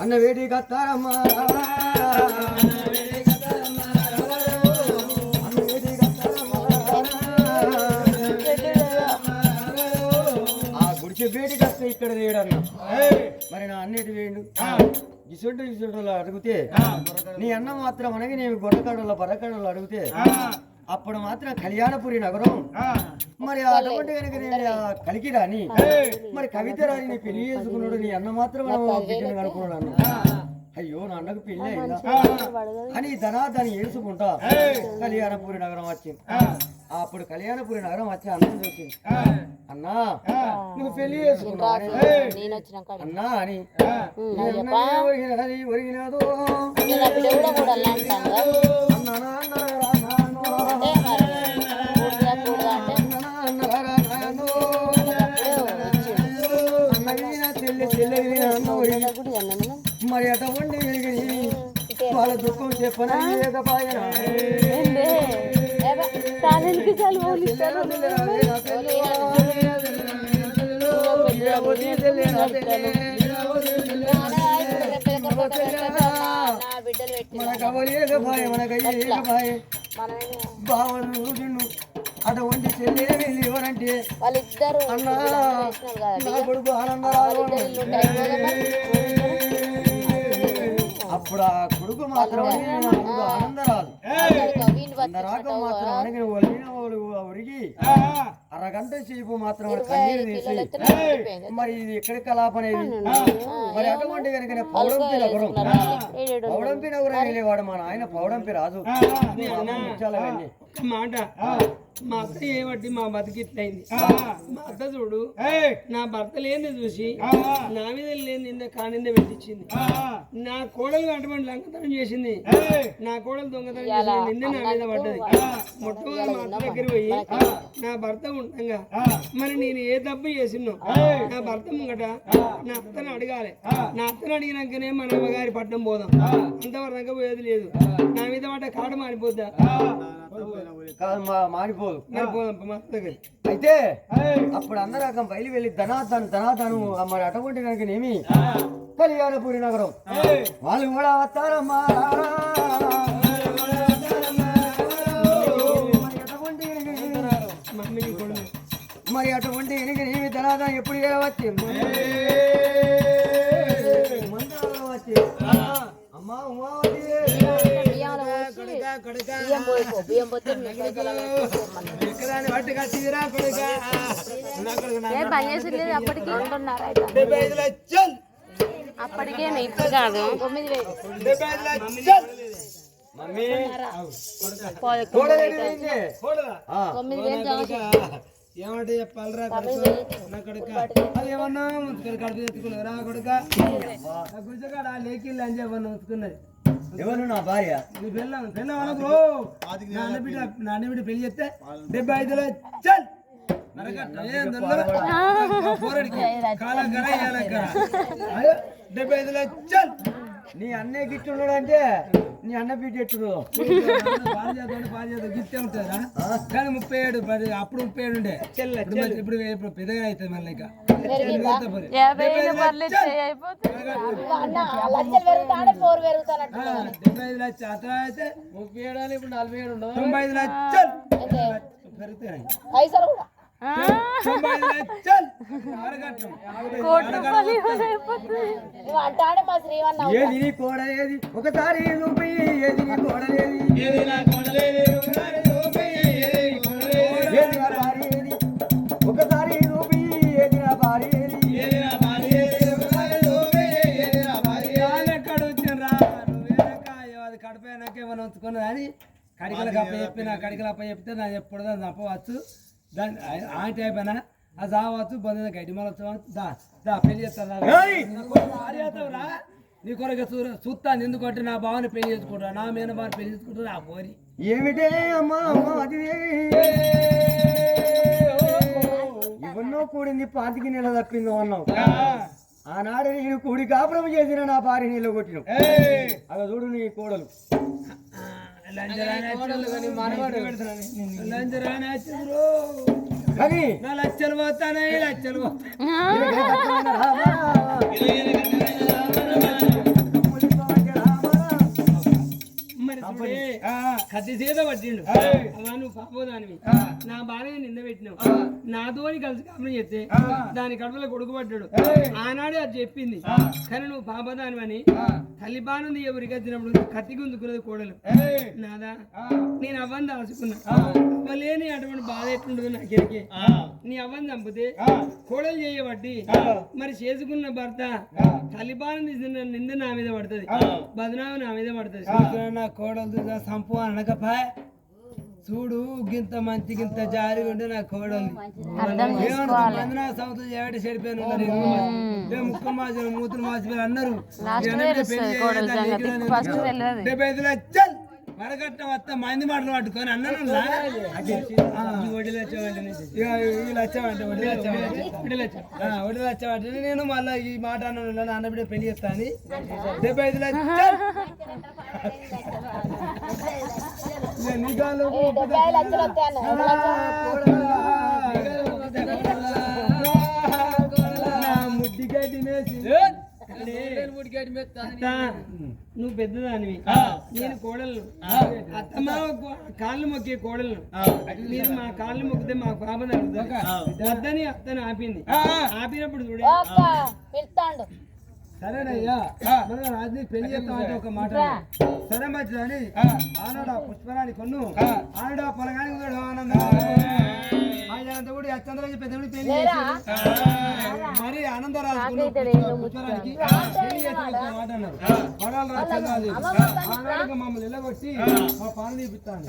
అన్న వేడి కత్తారమ్మా వేడి కస్తే ఇక్కడ వేయడన్నా మరి నా అన్నిటి వేయండు ఇసుంటలో అడిగితే నీ అన్న మాత్రం అనగా నేను గొర్రకాడలో బర్రకాడలో అడిగితే అప్పుడు మాత్రం కళ్యాణపురి నగరం మరి అటువంటి కనుక నేను కలికి రాని మరి కవిత రాని నీ పెళ్లి చేసుకున్నాడు నీ అన్న మాత్రం అనుకున్నాడు అయ్యో నా అన్నకు పెళ్లి అయిందా అని దాన్ని ఏడుచుకుంటా కళ్యాణపురి నగరం వచ్చింది అప్పుడు కళ్యాణపురి నగరం వచ్చి అన్నం చూసింది అన్నా నువ్వు పెళ్లి చేసుకున్నావు అన్నా అని ఒరిగినాదో మరి అటువంటి వాళ్ళ దుఃఖం చెప్పనా లేకపోయినా బావలు అటువంటి చెల్లి ఎవరంటే అన్నా నా కొడుకు ఆనందరావు అప్పుడు ఆ కొడుకు మాత్రం ఆనందరాదు అందరాక మాత్రం అనగిన ఒరిగి అరగంట సేపు మాత్రం కన్నీరు తీసి మరి ఇది ఎక్కడ కలాపనేది మరి అటువంటి కనుక పౌడంపి నగరం పౌడంపి నగరం వెళ్ళేవాడు మా నాయన పౌడంపి రాజు మాట మా అత్త ఏమట్టి మా బతికిట్లయింది మా అత్త చూడు నా భర్త లేని చూసి నా మీద లేని నింద కానింద పెట్టించింది నా కోడలు అటువంటి లంకతనం చేసింది నా కోడలు దొంగతనం చేసింది నింద నా మీద పడ్డది మొట్టమొదటి మా అత్త దగ్గర పోయి నా భర్త ఉండగా మరి నేను ఏ తప్పు చేసినో నా భర్త ముంగట నా అత్తను అడగాలి నా అత్తను అడిగినాకనే మన అమ్మగారి పట్టణం పోదాం అంతవరకు పోయేది లేదు నా మీద పడ్డ కాడ మారిపోద్దా మారిపోదు అయితే అప్పుడు అందరకం బయలు వెళ్ళి ధనాధను మరి అటువంటి కనుకనేమి కళ్యాణపురి నగరం వాళ్ళు కూడా వస్తారమ్మా మరి అటువంటి కనుకనేమి ధనాధనం ఎప్పుడు వచ్చి వచ్చి అమ్మా ఉమావతి అప్పటికే ఇప్పుడు కాదు 9,000 ఏమంటే చెప్పాలరా నా కొడుక అదేమన్నా ముందుకొని కడుపు తెచ్చుకున్నారా కొడుక గుజగాడ లేకిళ్ళు అని చెప్పన్నా ఉంచుకున్నది ఎవరు నా భార్య పెళ్ళ వాళ్ళకు నాన్న బిడ్డ పెళ్లి చేస్తే 75 లక్షలు కాలకర 75 లక్షలు నీ అన్నయ్య గిట్టున్నాడు అంటే నీ అన్న బిడ్డ ఎట్టుడు గిట్టే ఉంటుందా కానీ 37 అప్పుడు 37 ఉండే ఇప్పుడు పెద్దగా అవుతుంది మళ్ళీ ఇక 75 లక్షలు అట్లా అయితే 37 ఇప్పుడు 47 ఉండదు 95 లక్షలు పెరుగుతాయి 95 లక్షలు ఏది నీ కోడలేది ఒకసారి నువ్వు ఏది నీ కోడలేది ఒకసారి నువ్వు ఏది నా భార్య కడిపోయినాకేమన్నా ఉంచుకున్నది అని కడికలకు అప్ప చెప్పిన కడికలు అప్ప చెప్తే నాకు ఎప్పుడు దాన్ని అప్పవచ్చు దాన్ని ఆంటీ అయిపోయినా అది రావచ్చు బంధు గడ్డి మళ్ళీ దా పెళ్లి చేస్తారా నీ కొరకు చూస్తాను ఎందుకంటే నా బావని పెళ్లి చేసుకుంటా నా మీద బాగా పెళ్లి చేసుకుంటా ఆ పోరి ఏమిటే అమ్మా అది ఇవన్నో కూడింది 5 నెలలు తప్పిందో అన్నావు ఆనాడు నేను కూడి కాపురం చేసిన నా భార్య నీళ్ళు కొట్టిన అలా చూడు నీ కోడలు కానీ నా లక్షలు పోతానే లక్షలు కత్తి చేత పట్టిండు అలా నువ్వు పాపోదానివి నా భార్య నింద పెట్టినావు నాతోని కలిసి కాపురం చెప్తే దాని కడుపులో కొడుకు పడ్డాడు ఆనాడే అది చెప్పింది కానీ నువ్వు పాపదానివని తల్లిపానం ఎవరికి వచ్చినప్పుడు కత్తి గుందుకున్నది కోడలు నాదా నేను అవ్వని దాచుకున్నా అవ్వలేని అటువంటి బాధ ఎట్లుంటుందో నాకెరికే నీ అవ్వని చంపితే కోడలు చేయబట్టి మరి చేసుకున్న భర్త తల్లిపానం తీసిన నింద నా మీద పడుతుంది బదనామా నా మీద పడుతుంది నా కోడలు సంపు అనకపా చూడు గింత మంచి గింత జారి ఉంటే నా కోడలు నా సంవత్సరం ఏమిటి చెడిపోయాను ముక్కలు మాసిన మూతులు మాసిపోయారు అన్నారు 75 లక్షలు వరకట్నం వస్తా మంది మాటలు పట్టుకొని అన్నాను వడ్డీ లచ్చమంటే నేను మళ్ళీ ఈ మాట అన్నాను నాన్న బిడ్డ పెళ్లి చేస్తాను 75 లక్షలు నువ్వు పెద్దదానివి నేను కోడలు అత్తమ్మ కాళ్ళు మొక్కే కోడలను మీరు మా కాళ్ళు మొక్కితే మా పాప వద్దని అత్తని ఆపింది ఆపినప్పుడు చూడే సరేనయ్యా మన రాజు పెళ్లి చేస్తామంటే ఒక మాట సరే మంచిదని ఆనాడు పుష్పరాణి కొన్ను ఆనాడు పొలగాని ఆయన కూడా అచ్చంద్రాజు పెద్ద పెళ్లి మరి ఆనందరాజు పుష్పరానికి పెళ్లి చేస్తాం మాట అన్నారు పడాలి రాజు ఆనాడు మమ్మల్ని ఎల్లగొట్టి మా పాలు తీపిస్తాను